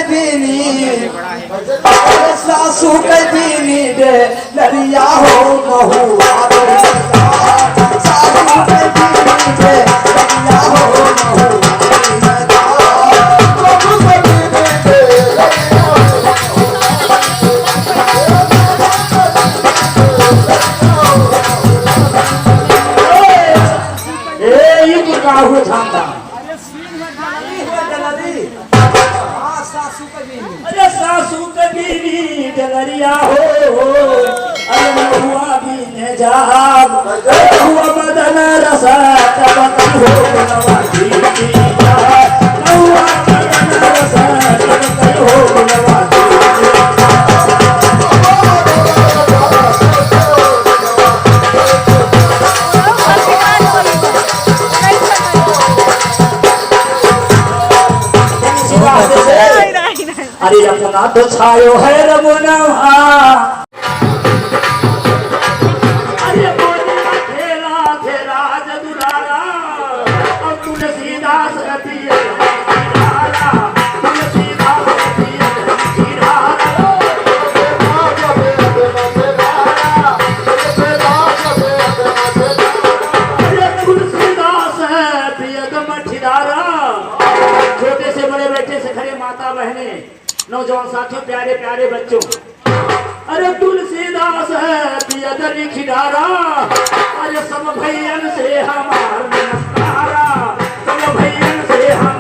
दीनी सासू के दीनी दे लरिया हो बहुआ सासू के दीनी दे लरिया हो सासू कबीरी डलरिया हो अरे हुआ भी ने जाग हुआ बदन रसा तब हो नवाजी हुआ बदन रसा तब हो नवाजी अरे अपना तो छायो है रमुनवा अरे बोला खेला थे राज दुलारा और तुलसीदास रतिये तुलसीदास रतिये तुलसीदास है प्रियतम ठिदारा। छोटे से बड़े बैठे से खड़े माता बहने नौजवान साथियों प्यारे प्यारे बच्चों अरे तुलसीदास है पियदरी खिडारा अरे सब भैयन से हमार नमस्कारा सब भैयन से हम